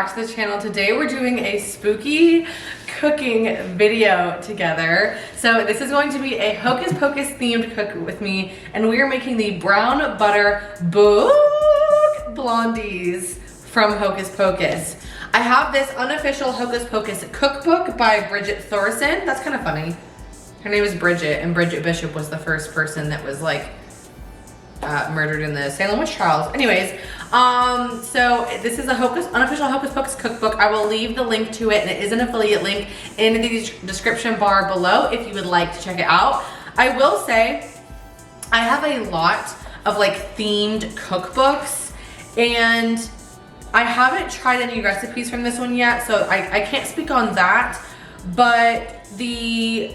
back to the channel. Today we're doing a spooky cooking video together. So this is going to be a Hocus Pocus themed cook with me, and we are making the brown butter book blondies from Hocus Pocus. I have this unofficial Hocus Pocus cookbook by Bridget Thorson. That's kind of funny. Her name is Bridget, and Bridget Bishop was the first person that was like murdered in the Salem witch trials. Anyways, so this is a unofficial Hocus Pocus cookbook. I will leave the link to it, and it is an affiliate link in the description bar below if you would like to check it out. I will say I have a lot of like themed cookbooks, and I haven't tried any recipes from this one yet, so I can't speak on that, but the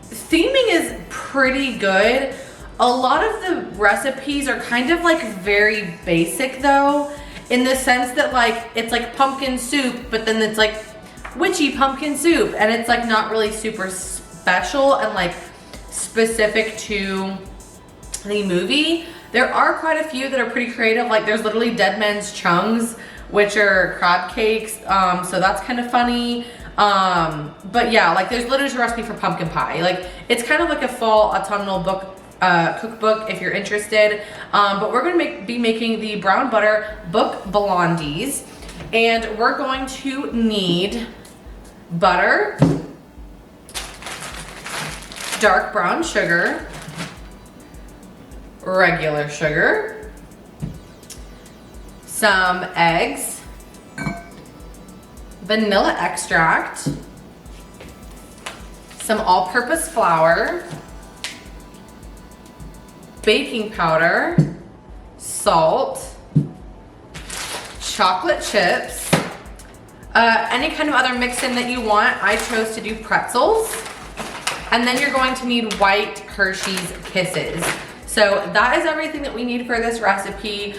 theming is pretty good. A lot of the recipes are kind of like very basic though, in the sense that like it's like pumpkin soup, but then it's like witchy pumpkin soup, and it's like not really super special and like specific to the movie. There are quite a few that are pretty creative, like there's literally Dead Man's Chungs, which are crab cakes, so that's kind of funny. But yeah, like there's literally a recipe for pumpkin pie. Like it's kind of like a fall autumnal book cookbook if you're interested, but we're going to be making the brown butter book blondies, and we're going to need butter, dark brown sugar, regular sugar, some eggs, vanilla extract, some all-purpose flour, baking powder, salt, chocolate chips, any kind of other mix-in that you want. I chose to do pretzels. And then you're going to need white Hershey's Kisses. So that is everything that we need for this recipe.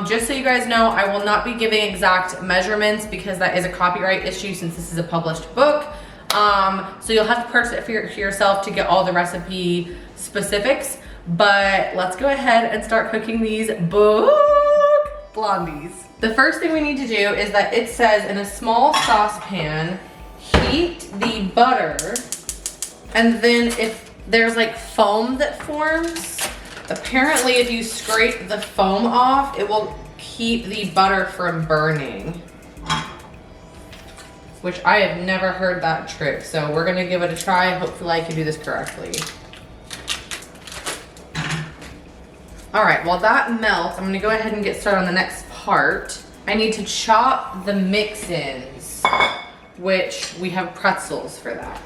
Just so you guys know, I will not be giving exact measurements because that is a copyright issue since this is a published book. So you'll have to purchase it for yourself to get all the recipe specifics. But let's go ahead and start cooking these book blondies. The first thing we need to do is that it says in a small saucepan, heat the butter, and then if there's like foam that forms, apparently if you scrape the foam off, it will keep the butter from burning, which I have never heard that trick. So we're gonna give it a try. Hopefully I can do this correctly. All right, while that melts, I'm gonna go ahead and get started on the next part. I need to chop the mix-ins, which we have pretzels for that.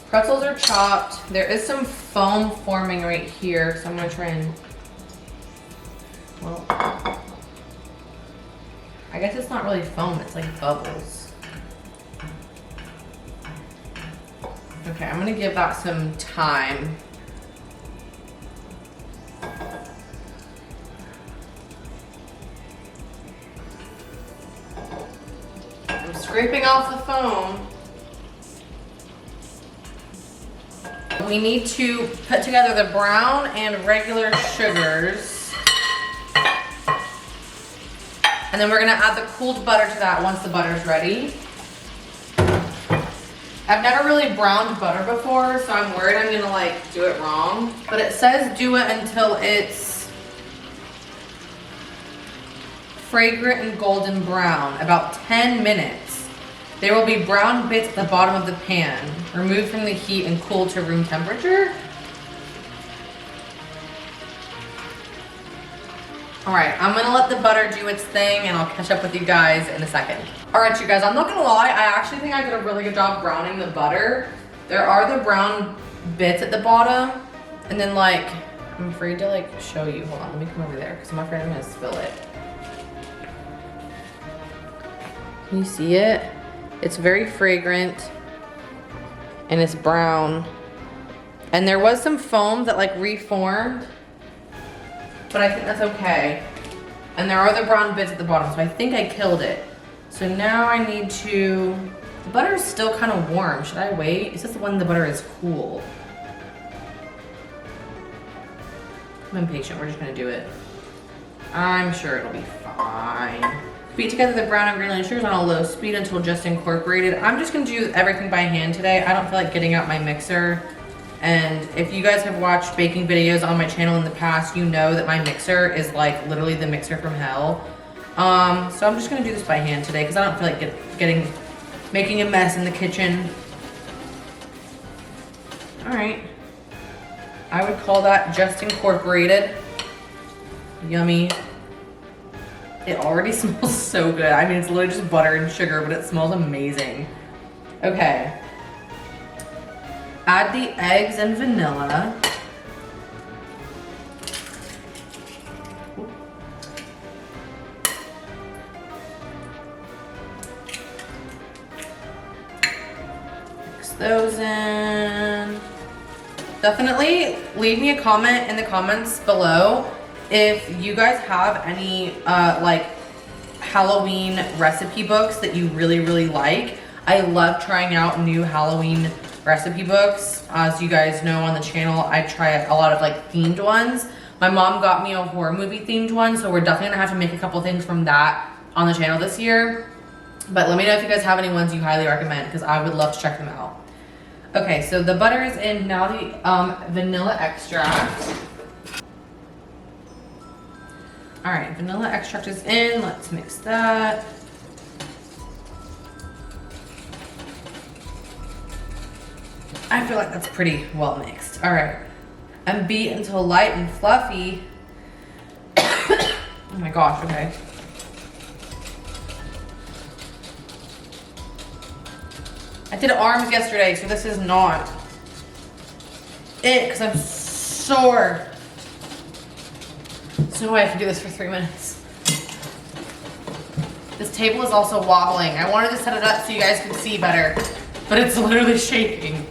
Pretzels are chopped. There is some foam forming right here, so I'm gonna try and, well, I guess it's not really foam, it's like bubbles. Okay, I'm gonna give that some time. I'm scraping off the foam. We need to put together the brown and regular sugars. And then we're gonna add the cooled butter to that once the butter's ready. I've never really browned butter before, so I'm worried I'm gonna like do it wrong. But it says do it until it's fragrant and golden brown, about 10 minutes. There will be brown bits at the bottom of the pan. Remove from the heat and cool to room temperature. All right, I'm gonna let the butter do its thing, and I'll catch up with you guys in a second. All right, you guys, I'm not gonna lie, I actually think I did a really good job browning the butter. There are the brown bits at the bottom, and then like, I'm afraid to like show you. Hold on, let me come over there, because I'm afraid I'm gonna spill it. Can you see it? It's very fragrant, and it's brown. And there was some foam that like reformed, but I think that's okay. And there are the brown bits at the bottom, so I think I killed it. So now I need to, the butter is still kind of warm. Should I wait? It says when the butter is cool. I'm impatient, we're just gonna do it. I'm sure it'll be fine. Beat together the brown and green onion sugars on a low speed until just incorporated. I'm just gonna do everything by hand today. I don't feel like getting out my mixer. And if you guys have watched baking videos on my channel in the past, you know that my mixer is like literally the mixer from hell. So I'm just gonna do this by hand today because I don't feel like making a mess in the kitchen. All right. I would call that just incorporated. Yummy. It already smells so good. I mean, it's literally just butter and sugar, but it smells amazing. Okay. Add the eggs and vanilla. Mix those in. Definitely leave me a comment in the comments below if you guys have any like Halloween recipe books that you really like. I love trying out new Halloween recipe books. As you guys know on the channel, I try a lot of like themed ones. My mom got me a horror movie themed one, so we're definitely gonna have to make a couple things from that on the channel this year. But let me know if you guys have any ones you highly recommend because I would love to check them out. Okay, so the butter is in, now the vanilla extract. All right, vanilla extract is in, let's mix that. I feel like that's pretty well mixed. All right, and beat until light and fluffy. Oh my gosh, okay. I did arms yesterday, so this is not it, because I'm sore. There's no way I can do this for 3 minutes. This table is also wobbling. I wanted to set it up so you guys could see better, but it's literally shaking.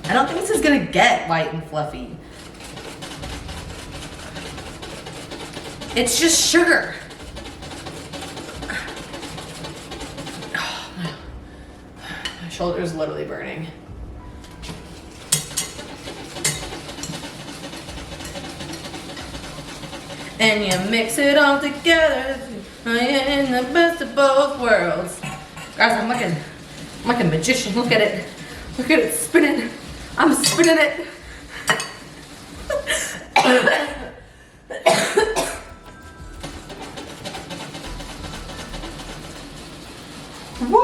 I don't think this is gonna get light and fluffy. It's just sugar. My shoulder is literally burning. And you mix it all together, in the best of both worlds. Guys, I'm like a magician. Look at it. Look at it spinning. I'm spinning it. Woo!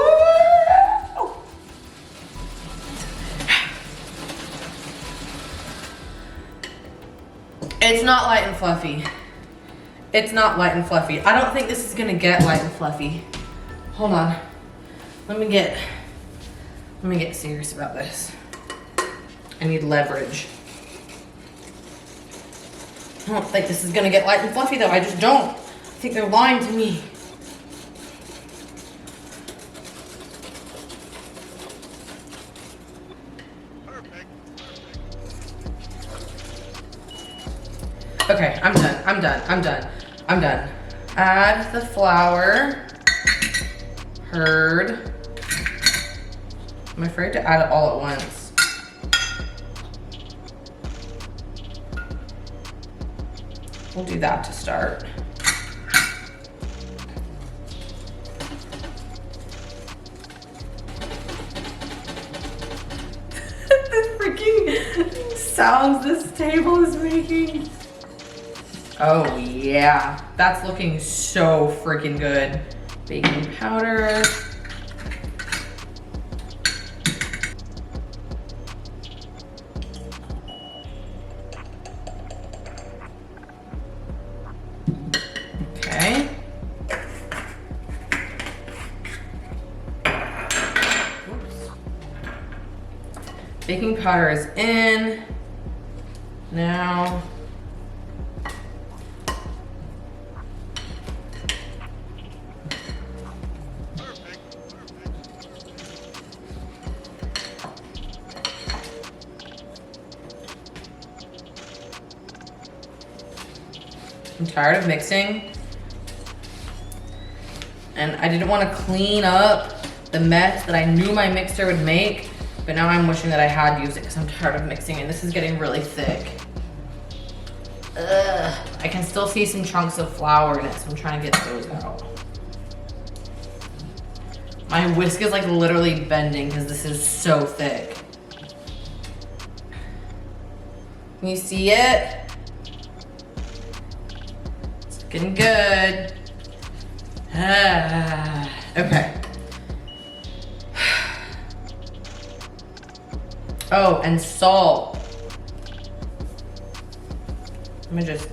It's not light and fluffy. It's not light and fluffy. I don't think this is gonna get light and fluffy. Hold on. Let me get serious about this. I need leverage. I don't think this is gonna get light and fluffy though. I just don't. I think they're lying to me. Okay, I'm done. Add the flour. Heard. I'm afraid to add it all at once. We'll do that to start. The freaking sounds this table is making. Oh yeah, that's looking so freaking good. Baking powder. Okay. Oops. Baking powder is in. Now, I'm tired of mixing, and I didn't want to clean up the mess that I knew my mixer would make, But now I'm wishing that I had used it because I'm tired of mixing it. This is getting really thick. Ugh. I can still see some chunks of flour in it, so I'm trying to get those out. My whisk is like literally bending because this is so thick. Can you see it? It's looking good. Okay. Oh, and salt. Let me just,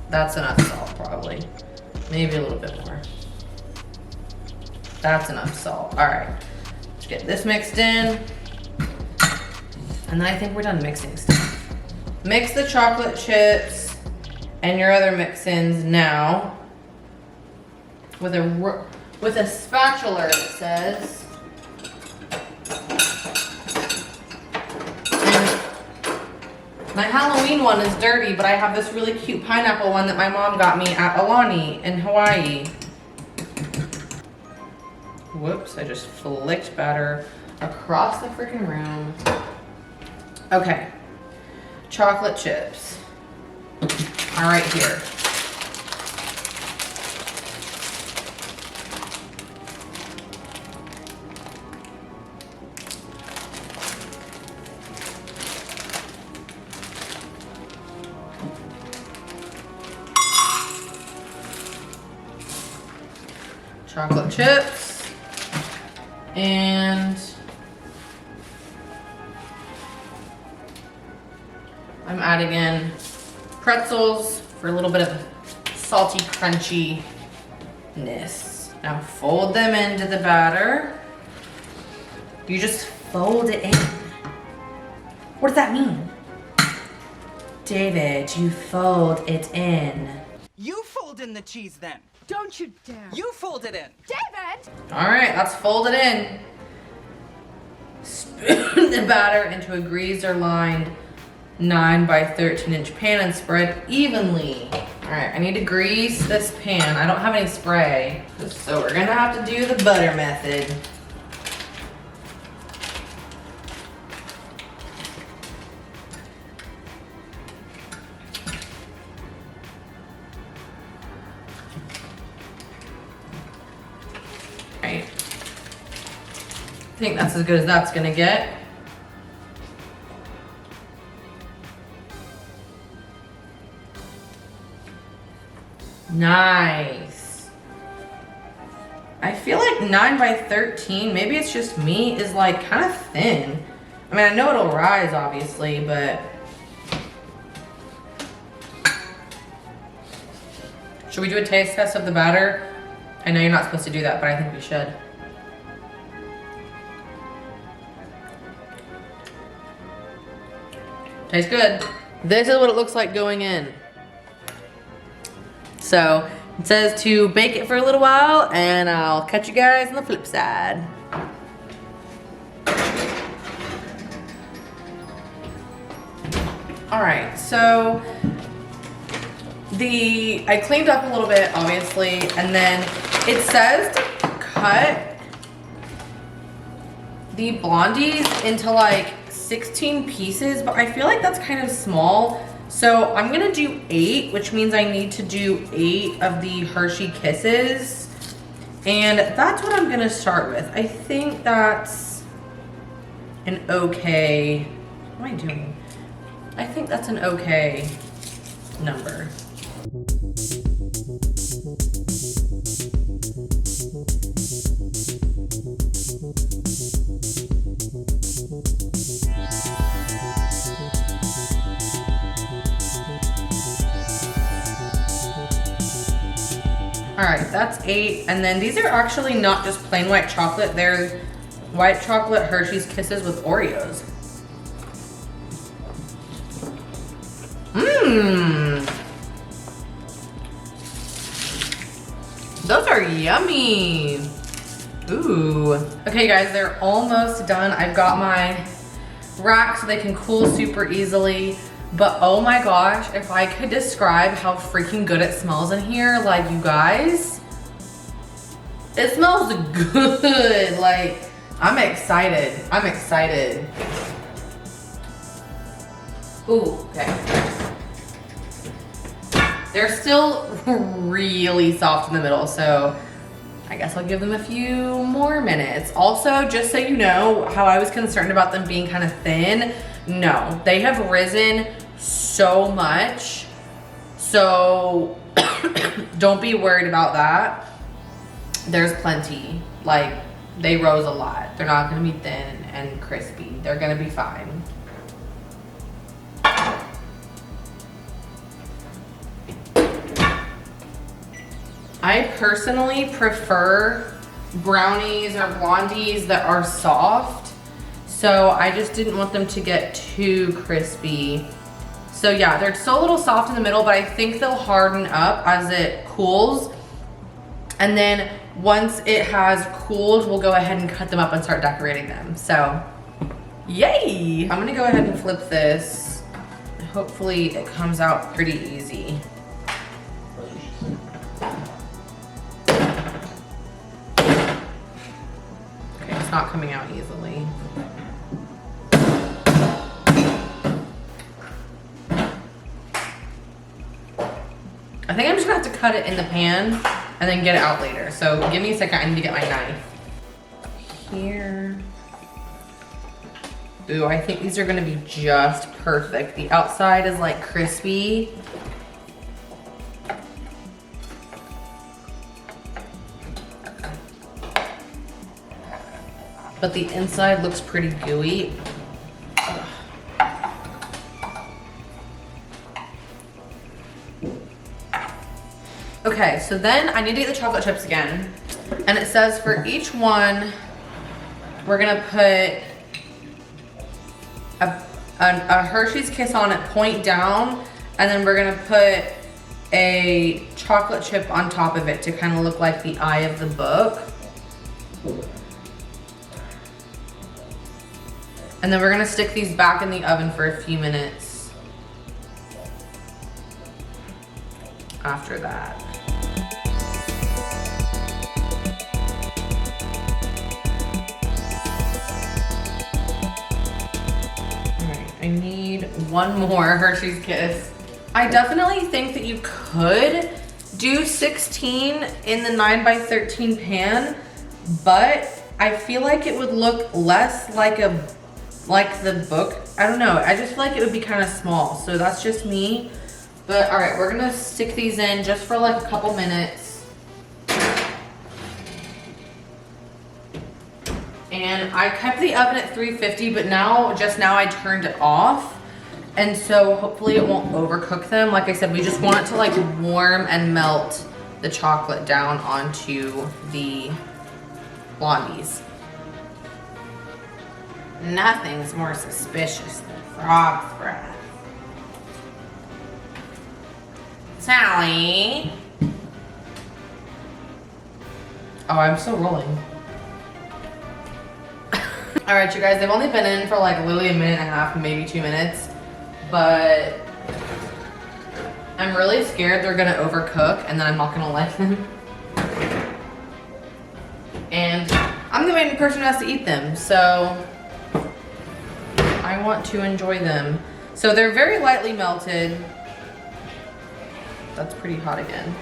that's enough salt probably. Maybe a little bit more. That's enough salt. All right, let's get this mixed in. And then I think we're done mixing stuff. Mix the chocolate chips and your other mix-ins now with a spatula, it says. My Halloween one is dirty, but I have this really cute pineapple one that my mom got me at Alani in Hawaii. Whoops, I just flicked batter across the freaking room. Okay, chocolate chips are right here. Chocolate chips, and I'm adding in pretzels for a little bit of salty crunchiness. Now fold them into the batter. You just fold it in. What does that mean? David, you fold it in. You fold in the cheese then. Don't you dare. You fold it in. David! All right, let's fold it in. Spoon the batter into a greaser lined 9 by 13 inch pan and spread evenly. All right, I need to grease this pan. I don't have any spray, so we're gonna have to do the butter method. Right. I think that's as good as that's gonna get. Nice. I feel like 9 by 13, maybe it's just me, is like kind of thin. I mean, I know it'll rise obviously, but. Should we do a taste test of the batter? I know you're not supposed to do that, but I think we should. Tastes good. This is what it looks like going in. So it says to bake it for a little while, and I'll catch you guys on the flip side. All right, so I cleaned up a little bit, obviously, and then it says to cut the blondies into like 16 pieces, but I feel like that's kind of small. So I'm gonna do 8, which means I need to do 8 of the Hershey Kisses. And that's what I'm gonna start with. I think that's an okay, what am I doing? I think that's an okay number. All right, that's 8. And then these are actually not just plain white chocolate. They're white chocolate Hershey's Kisses with Oreos. Mmm. Those are yummy. Ooh. Okay guys, they're almost done. I've got my rack so they can cool super easily. But oh my gosh, if I could describe how freaking good it smells in here, like you guys, it smells good. Like I'm excited. I'm excited. Ooh, okay. They're still really soft in the middle, so I guess I'll give them a few more minutes. Also, just so you know, how I was concerned about them being kind of thin, no, they have risen so much. So don't be worried about that. There's plenty. Like, they rose a lot. They're not gonna be thin and crispy. They're gonna be fine. I personally prefer brownies or blondies that are soft. So I just didn't want them to get too crispy. So yeah, they're still a little soft in the middle, but I think they'll harden up as it cools. And then once it has cooled, we'll go ahead and cut them up and start decorating them. So, yay! I'm gonna go ahead and flip this. Hopefully it comes out pretty easy. Okay, it's not coming out easily. I think I'm just gonna have to cut it in the pan and then get it out later. So give me a second, I need to get my knife. Here. Ooh, I think these are gonna be just perfect. The outside is like crispy. But the inside looks pretty gooey. Okay, so then I need to get the chocolate chips again. And it says for each one, we're gonna put a Hershey's Kiss on it, point down, and then we're gonna put a chocolate chip on top of it to kind of look like the eye of the book. And then we're gonna stick these back in the oven for a few minutes after that. I need one more Hershey's Kiss. I definitely think that you could do 16 in the 9x13 pan, but I feel like it would look less like the book. I don't know. I just feel like it would be kind of small. So that's just me. But all right, we're gonna stick these in just for like a couple minutes. And I kept the oven at 350, but just now I turned it off. And so hopefully it won't overcook them. Like I said, we just want it to like warm and melt the chocolate down onto the blondies. Nothing's more suspicious than frog's breath. Sally. Oh, I'm still rolling. All right, you guys, they've only been in for like literally a minute and a half, maybe 2 minutes, but I'm really scared they're gonna overcook and then I'm not gonna like them. And I'm the main person who has to eat them, so I want to enjoy them. So they're very lightly melted. That's pretty hot again.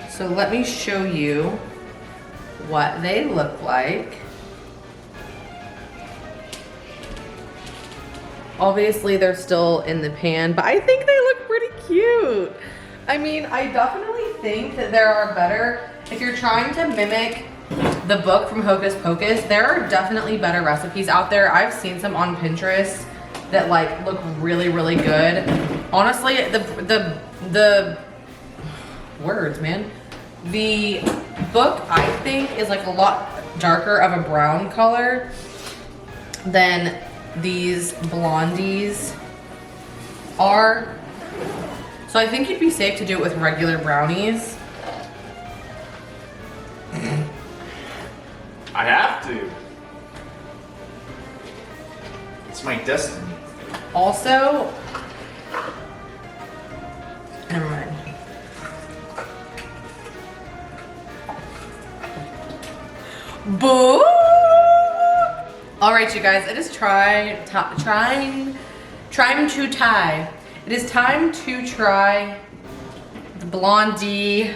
So let me show you what they look like. Obviously they're still in the pan, but I think they look pretty cute. I mean, I definitely think that there are better, if you're trying to mimic the book from Hocus Pocus, there are definitely better recipes out there. I've seen some on Pinterest that like look really, really good. Honestly, the words, man. The book, I think, is like a lot darker of a brown color than these blondies are. So I think you'd be safe to do it with regular brownies. I have to. It's my destiny. Also, never mind. Boo! All right, you guys, it is time to tie. It is time to try the Blondie.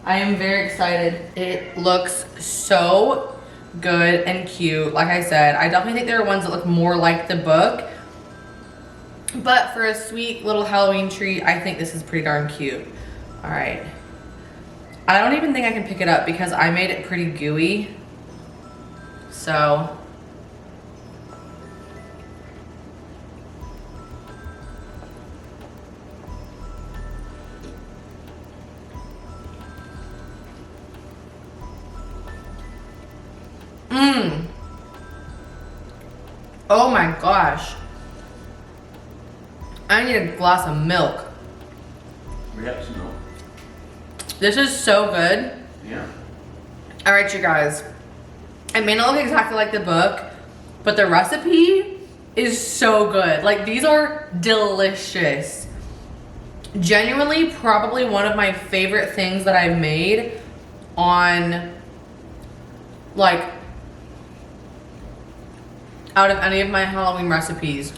I am very excited. It looks so good and cute. Like I said, I definitely think there are ones that look more like the book. But for a sweet little Halloween treat, I think this is pretty darn cute. All right. I don't even think I can pick it up because I made it pretty gooey. So. Oh my gosh. I need a glass of milk. We have some milk. This is so good. Yeah. All right, you guys. It may not look exactly like the book, but the recipe is so good. Like, these are delicious. Genuinely, probably one of my favorite things that I've made on, like, out of any of my Halloween recipes.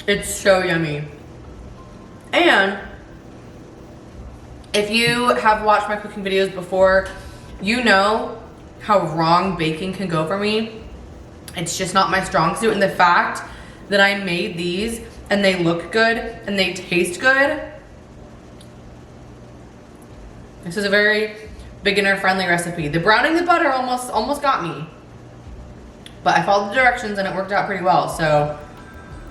It's so yummy. And if you have watched my cooking videos before, you know how wrong baking can go for me. It's just not my strong suit. And the fact that I made these and they look good and they taste good, this is a very beginner friendly recipe. The browning the butter almost got me, but I followed the directions and it worked out pretty well. So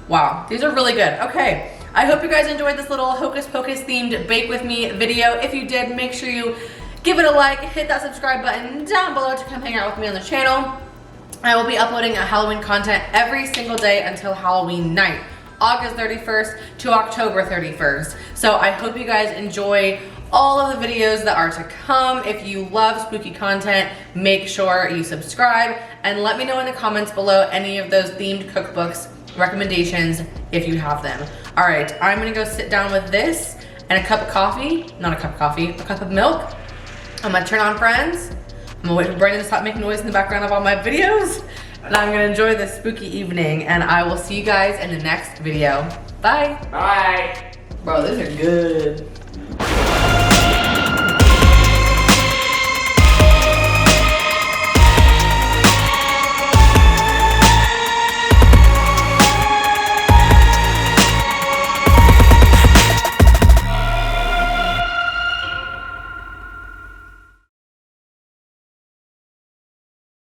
wow, these are really good. Okay, I hope you guys enjoyed this little Hocus Pocus themed bake with me video. If you did, make sure you give it a like, hit that subscribe button down below to come hang out with me on the channel. I will be uploading Halloween content every single day until Halloween night, August 31st to October 31st. So I hope you guys enjoy all of the videos that are to come. If you love spooky content, make sure you subscribe and let me know in the comments below any of those themed cookbooks recommendations if you have them. All right, I'm gonna go sit down with this and a cup of coffee, not a cup of coffee, a cup of milk. I'm gonna turn on Friends. I'm gonna wait for Brandon to stop making noise in the background of all my videos. And I'm gonna enjoy this spooky evening, and I will see you guys in the next video. Bye. Bye. Bro, these are good.